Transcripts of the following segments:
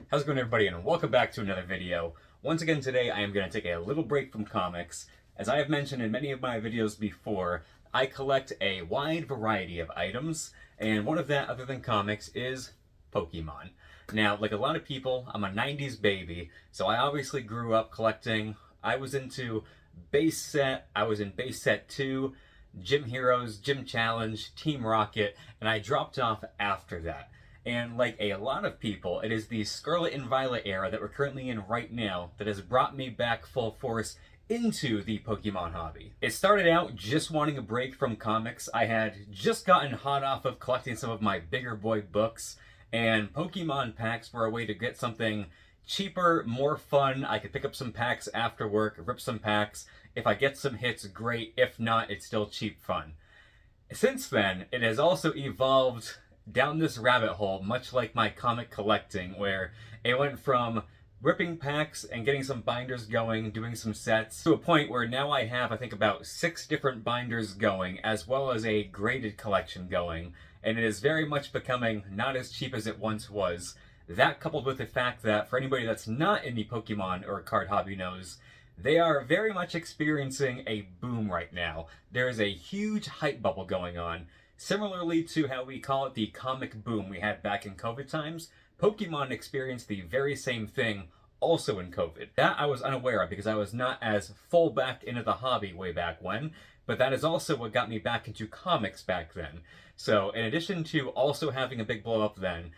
How's it going, everybody, and welcome back to another video. Once again today I am going to take a little break from comics. As I have mentioned in many of my videos before, I collect a wide variety of items, and one of that, other than comics, is Pokemon. Now, like a lot of people, I'm a 90s baby, so I obviously grew up collecting. I was into base set, I was in base set 2, Gym Heroes, Gym Challenge, Team Rocket, and I dropped off after that. And like a lot of people, it is the Scarlet and Violet era that we're currently in right now that has brought me back full force into the Pokemon hobby. It started out just wanting a break from comics. I had just gotten hot off of collecting some of my bigger boy books, and Pokemon packs were a way to get something cheaper, more fun. I could pick up some packs after work, rip some packs. If I get some hits, great. If not, it's still cheap fun. Since then, it has also evolved down this rabbit hole, much like my comic collecting, where it went from ripping packs and getting some binders going, doing some sets, to a point where now I have, I think, about 6 different binders going, as well as a graded collection going, and it is very much becoming not as cheap as it once was. That, coupled with the fact that, for anybody that's not in the Pokemon or card hobby knows, they are very much experiencing a boom right now. There is a huge hype bubble going on. Similarly to how we call it the comic boom we had back in COVID times, Pokemon experienced the very same thing also in COVID. That I was unaware of because I was not as full back into the hobby way back when, but that is also what got me back into comics back then. So in addition to also having a big blow up then,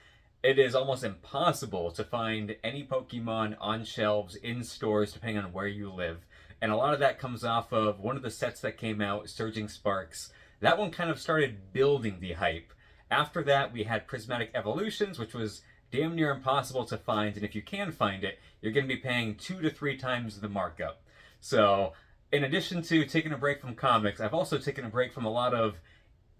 it is almost impossible to find any Pokemon on shelves in stores depending on where you live. And a lot of that comes off of one of the sets that came out, Surging Sparks. That one kind of started building the hype. After that, we had Prismatic Evolutions, which was damn near impossible to find, and if you can find it, you're going to be paying 2 to 3 times the markup. So, in addition to taking a break from comics, I've also taken a break from a lot of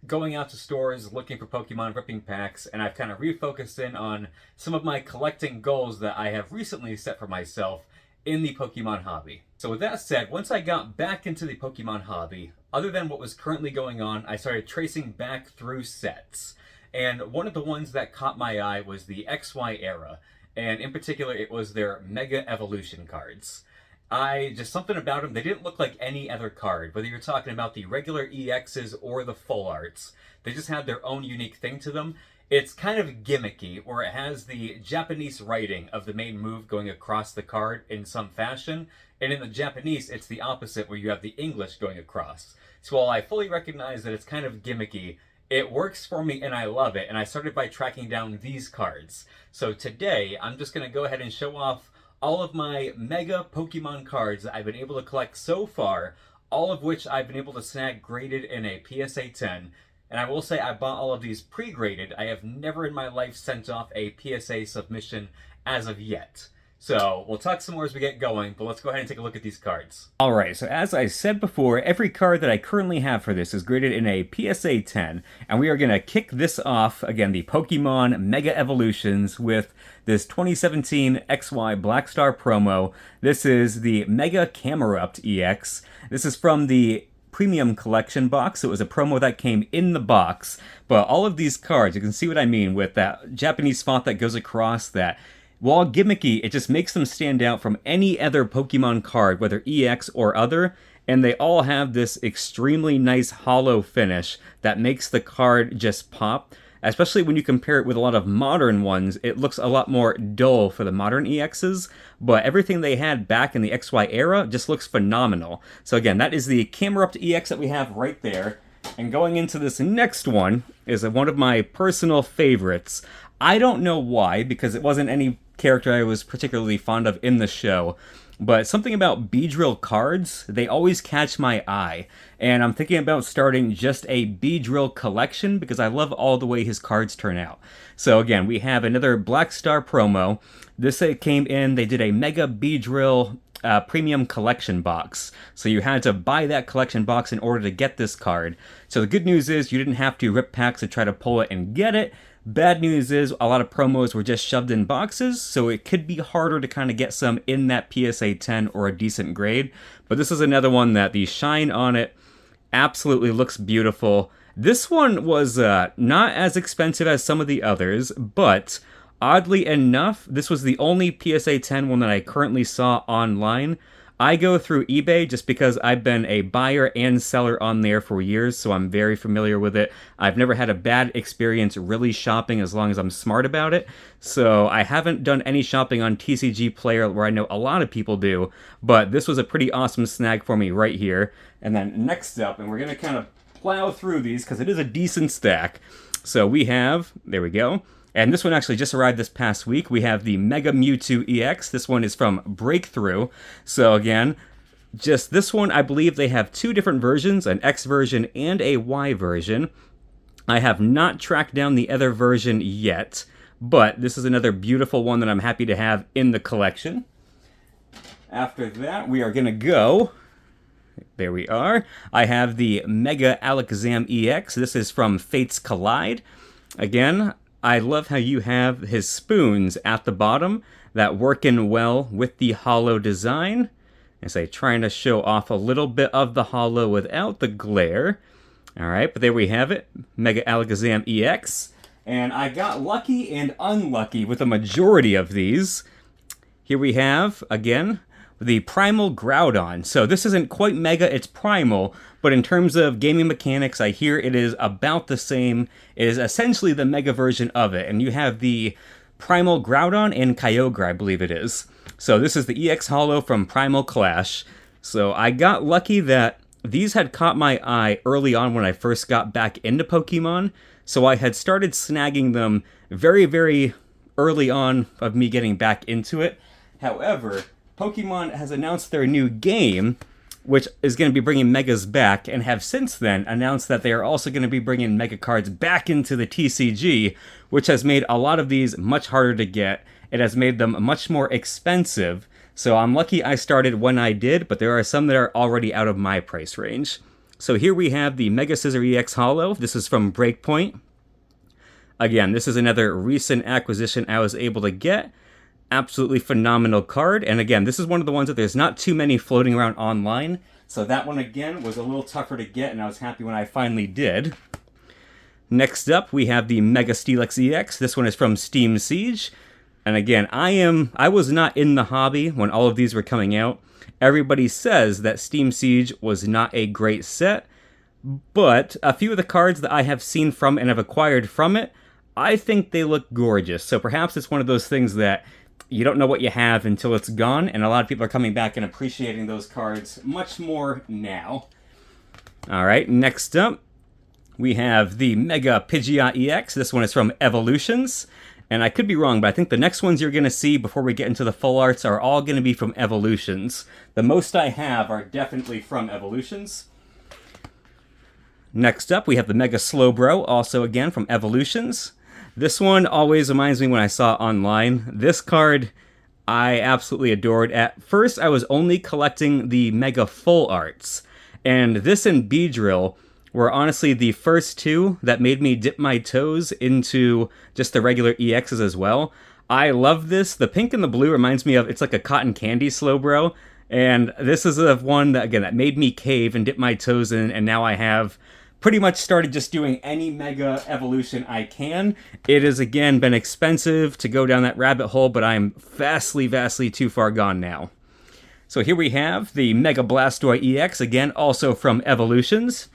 going out to stores, looking for Pokemon, ripping packs, and I've kind of refocused in on some of my collecting goals that I have recently set for myself in the Pokemon hobby. So with that said, once I got back into the Pokemon hobby, other than what was currently going on, I started tracing back through sets. And one of the ones that caught my eye was the XY era, and in particular it was their Mega Evolution cards. Just something about them, they didn't look like any other card, whether you're talking about the regular EXs or the full arts. They just had their own unique thing to them. It's kind of gimmicky, where it has the Japanese writing of the main move going across the card in some fashion, and in the Japanese, it's the opposite, where you have the English going across. So while I fully recognize that it's kind of gimmicky, it works for me and I love it, and I started by tracking down these cards. So today, I'm just going to go ahead and show off all of my Mega Pokemon cards that I've been able to collect so far, all of which I've been able to snag graded in a PSA 10. And I will say I bought all of these pre-graded. I have never in my life sent off a PSA submission as of yet. So we'll talk some more as we get going, but let's go ahead and take a look at these cards. Alright, so as I said before, every card that I currently have for this is graded in a PSA 10, and we are going to kick this off, again, the Pokemon Mega Evolutions, with this 2017 XY Black Star promo. This is the Mega Camerupt EX. This is from the Premium Collection box. It was a promo that came in the box, but all of these cards, you can see what I mean with that Japanese font that goes across that. While gimmicky, it just makes them stand out from any other Pokemon card, whether EX or other, and they all have this extremely nice hollow finish that makes the card just pop. Especially when you compare it with a lot of modern ones, it looks a lot more dull for the modern EXs, but everything they had back in the XY era just looks phenomenal. So again, that is the Camerupt EX that we have right there. And going into this next one is one of my personal favorites. I don't know why, because it wasn't any character I was particularly fond of in the show, but something about Beedrill cards, they always catch my eye, and I'm thinking about starting just a Beedrill collection because I love all the way his cards turn out. So again, we have another Black Star promo. This came in, they did a Mega Beedrill Premium Collection box. So you had to buy that collection box in order to get this card. So the good news is you didn't have to rip packs to try to pull it and get it. Bad news is a lot of promos were just shoved in boxes, so it could be harder to kind of get some in that PSA 10 or a decent grade. But this is another one that the shine on it absolutely looks beautiful. This one was not as expensive as some of the others, but Oddly enough, this was the only PSA 10 one that I currently saw online. I go through eBay just because I've been a buyer and seller on there for years, so I'm very familiar with it. I've never had a bad experience really shopping as long as I'm smart about it. So I haven't done any shopping on TCG Player where I know a lot of people do, but this was a pretty awesome snag for me right here. And then next up, and we're going to kind of plow through these because it is a decent stack. So we have, there we go. And this one actually just arrived this past week. We have the Mega Mewtwo EX. This one is from Breakthrough. So again, just this one, I believe they have two different versions, an X version and a Y version. I have not tracked down the other version yet, but this is another beautiful one that I'm happy to have in the collection. After that, we are going to go... There we are. I have the Mega Alakazam EX. This is from Fates Collide. Again, I love how you have his spoons at the bottom that work in well with the hollow design. As I trying to show off a little bit of the hollow without the glare. Alright, but there we have it. Mega Alakazam EX. And I got lucky and unlucky with a majority of these. Here we have, again, the Primal Groudon. So this isn't quite Mega, it's Primal, but in terms of gaming mechanics, I hear it is about the same. It is essentially the Mega version of it, and you have the Primal Groudon and Kyogre, I believe it is. So this is the EX Holo from Primal Clash. So I got lucky that these had caught my eye early on when I first got back into Pokemon, so I had started snagging them very, very early on of me getting back into it. However, Pokemon has announced their new game, which is going to be bringing Megas back, and have since then announced that they are also going to be bringing Mega cards back into the TCG, which has made a lot of these much harder to get. It has made them much more expensive, so I'm lucky I started when I did, but there are some that are already out of my price range. So here we have the Mega Scizor EX Holo. This is from Breakpoint. Again, this is another recent acquisition I was able to get. Absolutely phenomenal card, and again, this is one of the ones that there's not too many floating around online, so that one again was a little tougher to get, and I was happy when I finally did. Next up, we have the Mega Steelix EX. This one is from Steam Siege, and again, I was not in the hobby when all of these were coming out. Everybody says that Steam Siege was not a great set, but a few of the cards that I have seen from and have acquired from it, I think they look gorgeous, so perhaps it's one of those things that you don't know what you have until it's gone, and a lot of people are coming back and appreciating those cards much more now. Alright, next up, we have the Mega Pidgeot EX. This one is from Evolutions, and I could be wrong, but I think the next ones you're going to see before we get into the full arts are all going to be from Evolutions. The most I have are definitely from Evolutions. Next up, we have the Mega Slowbro, also again from Evolutions. This one always reminds me when I saw it online. This card I absolutely adored. At first, I was only collecting the Mega Full Arts, and this and Beedrill were honestly the first two that made me dip my toes into just the regular EXs as well. I love this. The pink and the blue reminds me of, it's like a cotton candy Slowbro, and this is the one that, again, that made me cave and dip my toes in, and now I have pretty much started just doing any Mega evolution I can. It has, again, been expensive to go down that rabbit hole, but I'm vastly, vastly too far gone now. So here we have the Mega Blastoise EX, again, also from Evolutions.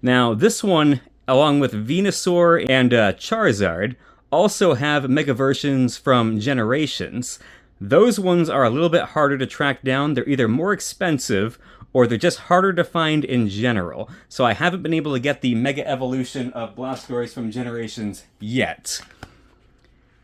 Now, this one, along with Venusaur and Charizard, also have Mega versions from Generations. Those ones are a little bit harder to track down. They're either more expensive or they're just harder to find in general. So I haven't been able to get the Mega Evolution of Blastoise from Generations yet.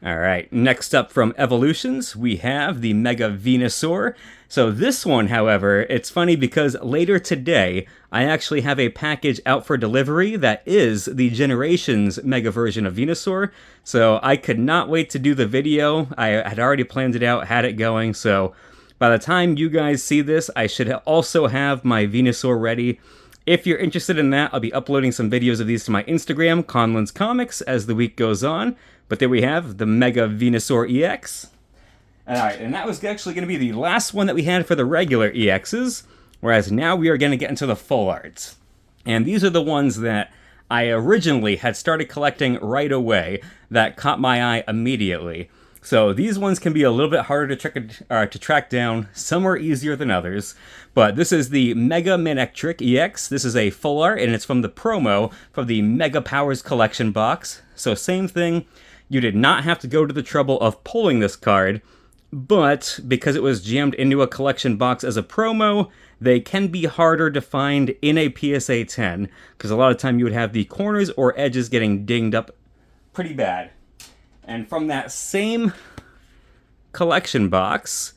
Alright, next up from Evolutions, we have the Mega Venusaur. So this one, however, it's funny because later today, I actually have a package out for delivery that is the Generations Mega version of Venusaur. So I could not wait to do the video. I had already planned it out, had it going, so by the time you guys see this, I should also have my Venusaur ready. If you're interested in that, I'll be uploading some videos of these to my Instagram, Conlan's Comics, as the week goes on. But there we have the Mega Venusaur EX. Alright, and that was actually going to be the last one that we had for the regular EXs, whereas now we are going to get into the full arts. And these are the ones that I originally had started collecting right away that caught my eye immediately. So these ones can be a little bit harder to track down. Some are easier than others. But this is the Mega Manectric EX. This is a full art, and it's from the promo from the Mega Powers collection box. So same thing. You did not have to go to the trouble of pulling this card, but because it was jammed into a collection box as a promo, they can be harder to find in a PSA 10, because a lot of time you would have the corners or edges getting dinged up pretty bad. And from that same collection box,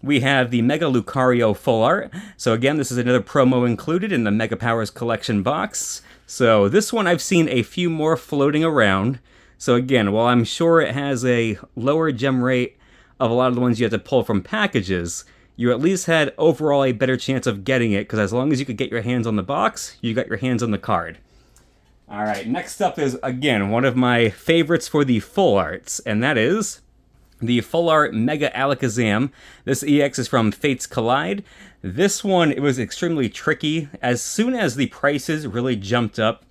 we have the Mega Lucario Full Art. So again, this is another promo included in the Mega Powers collection box. So this one I've seen a few more floating around. So again, while I'm sure it has a lower gem rate of a lot of the ones you have to pull from packages, you at least had overall a better chance of getting it, because as long as you could get your hands on the box, you got your hands on the card. Alright, next up is, again, one of my favorites for the full arts, and that is the Full Art Mega Alakazam. This EX is from Fates Collide. This one, it was extremely tricky. As soon as the prices really jumped up,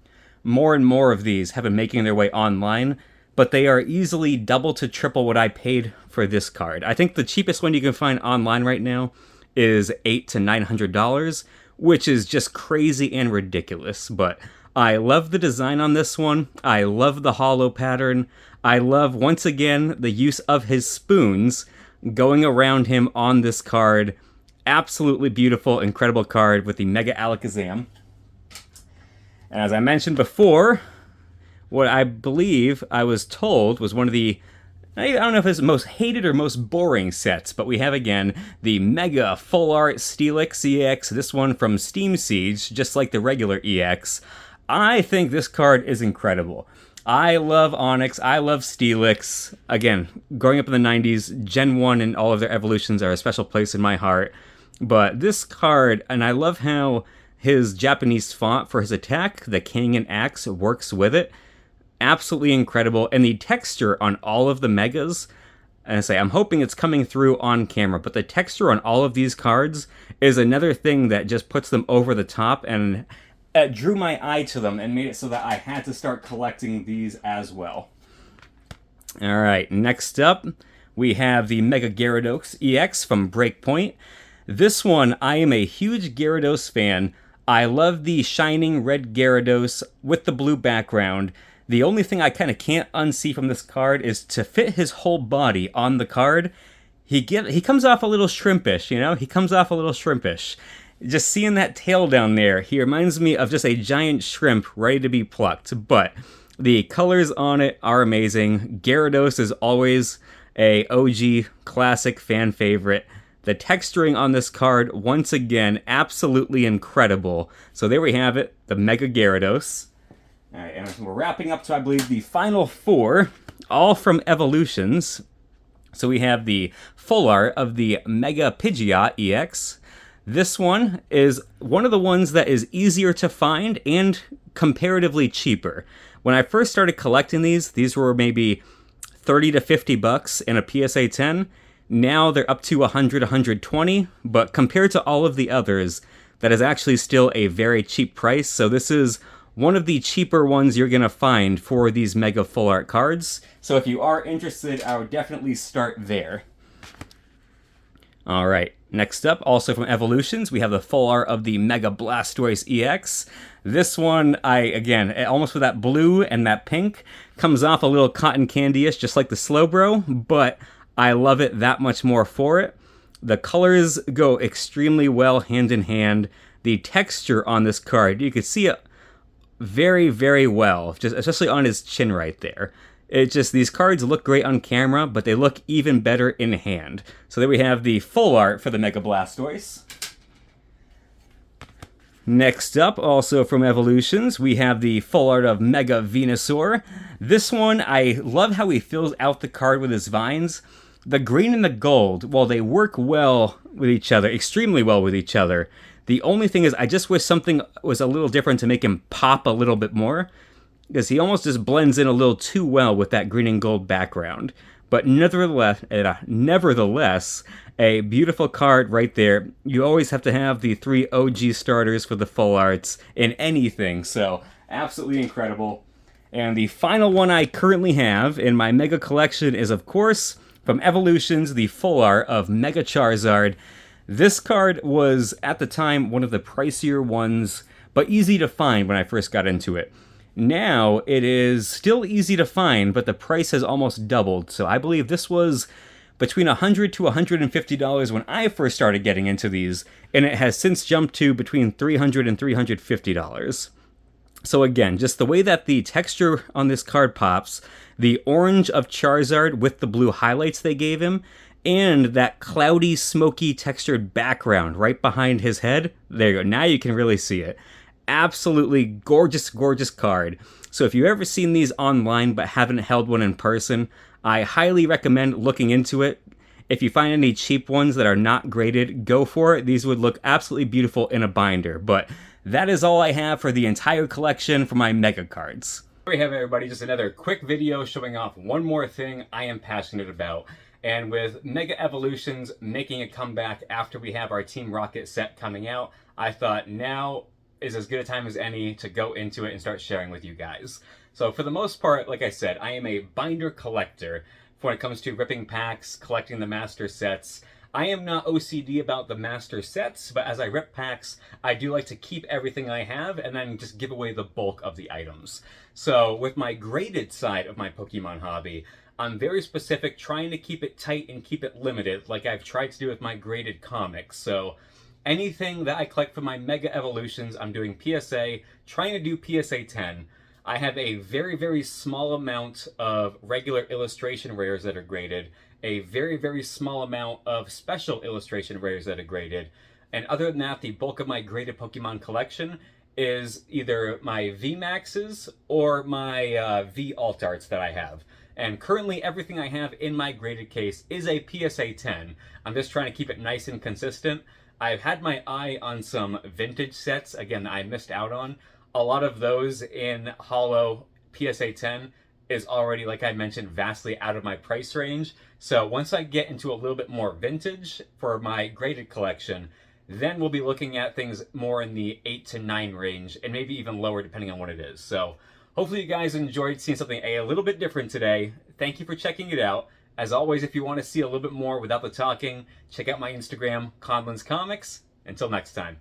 more and more of these have been making their way online, but they are easily double to triple what I paid for this card. I think the cheapest one you can find online right now is $800 to $900, which is just crazy and ridiculous, but I love the design on this one. I love the hollow pattern. I love, once again, the use of his spoons going around him on this card. Absolutely beautiful, incredible card with the Mega Alakazam. And as I mentioned before, what I believe I was told was one of the, I don't know if it's most hated or most boring sets, but we have again the Mega Full Art Steelix EX, this one from Steam Siege, just like the regular EX. I think this card is incredible. I love Onyx, I love Steelix. Again, growing up in the 90s, Gen 1 and all of their evolutions are a special place in my heart. But this card, and I love how his Japanese font for his attack, the King and Axe, works with it. Absolutely incredible. And the texture on all of the Megas, and I say, I'm hoping it's coming through on camera, but the texture on all of these cards is another thing that just puts them over the top, and it drew my eye to them and made it so that I had to start collecting these as well. Alright, next up, we have the Mega Gyarados EX from Breakpoint. This one, I am a huge Gyarados fan. I love the shining red Gyarados with the blue background. The only thing I kind of can't unsee from this card is to fit his whole body on the card. He comes off a little shrimpish, you know? He comes off a little shrimpish. Just seeing that tail down there, he reminds me of just a giant shrimp ready to be plucked. But the colors on it are amazing. Gyarados is always a OG classic fan favorite. The texturing on this card, once again, absolutely incredible. So there we have it, the Mega Gyarados. Alright, and we're wrapping up to, I believe, the final four, all from Evolutions. So we have the full art of the Mega Pidgeot EX. This one is one of the ones that is easier to find and comparatively cheaper. When I first started collecting these were maybe 30 to 50 bucks in a PSA 10. Now they're up to 100, 120, but compared to all of the others, that is actually still a very cheap price. So this is one of the cheaper ones you're going to find for these Mega Full Art cards. So if you are interested, I would definitely start there. Alright, next up, also from Evolutions, we have the full art of the Mega Blastoise EX. This one, again, almost with that blue and that pink, comes off a little cotton candy-ish, just like the Slowbro, but I love it that much more for it. The colors go extremely well hand in hand. The texture on this card, you can see it very, very well, just especially on his chin right there. It just, these cards look great on camera, but they look even better in hand. So there we have the full art for the Mega Blastoise. Next up, also from Evolutions, we have the full art of Mega Venusaur. This one, I love how he fills out the card with his vines. The green and the gold, while they work well with each other, extremely well with each other, the only thing is I just wish something was a little different to make him pop a little bit more, because he almost just blends in a little too well with that green and gold background. But nevertheless, a beautiful card right there. You always have to have the 3 OG starters for the full arts in anything, so Absolutely incredible. And the final one I currently have in my Mega collection is, of course, from Evolutions, the Full Art of Mega Charizard. This card was, at the time, one of the pricier ones, but easy to find when I first got into it. Now, it is still easy to find, but the price has almost doubled. So I believe this was between $100 to $150 when I first started getting into these, and it has since jumped to between $300 and $350. So again, just the way that the texture on this card pops, the orange of Charizard with the blue highlights they gave him, and that cloudy, smoky textured background right behind his head. There you go. Now you can really see it. Absolutely gorgeous, gorgeous card. So if you've ever seen these online but haven't held one in person, I highly recommend looking into it. If you find any cheap ones that are not graded, go for it. These would look absolutely beautiful in a binder. But that is all I have for the entire collection for my Mega cards. There we have it, everybody. Just another quick video showing off one more thing I am passionate about. And with Mega Evolutions making a comeback after we have our Team Rocket set coming out, I thought now is as good a time as any to go into it and start sharing with you guys. So for the most part, like I said, I am a binder collector when it comes to ripping packs, collecting the master sets. I am not OCD about the master sets, but as I rip packs, I do like to keep everything I have and then just give away the bulk of the items. So with my graded side of my Pokemon hobby, I'm very specific, trying to keep it tight and keep it limited, like I've tried to do with my graded comics. So anything that I collect from my Mega Evolutions, I'm doing PSA, trying to do PSA 10. I have a very, very small amount of regular illustration rares that are graded, a very, very small amount of special illustration rares that are graded, and other than that, the bulk of my graded Pokemon collection is either my VMAXs or my V Alt Arts that I have. And currently everything I have in my graded case is a PSA 10. I'm just trying to keep it nice and consistent. I've had my eye on some vintage sets, again, I missed out on. A lot of those in Holo PSA 10 is already, like I mentioned, vastly out of my price range. So once I get into a little bit more vintage for my graded collection, then we'll be looking at things more in the 8 to 9 range, and maybe even lower depending on what it is. So hopefully you guys enjoyed seeing something a little bit different today. Thank you for checking it out. As always, if you want to see a little bit more without the talking, check out my Instagram, Conlin's Comics. Until next time.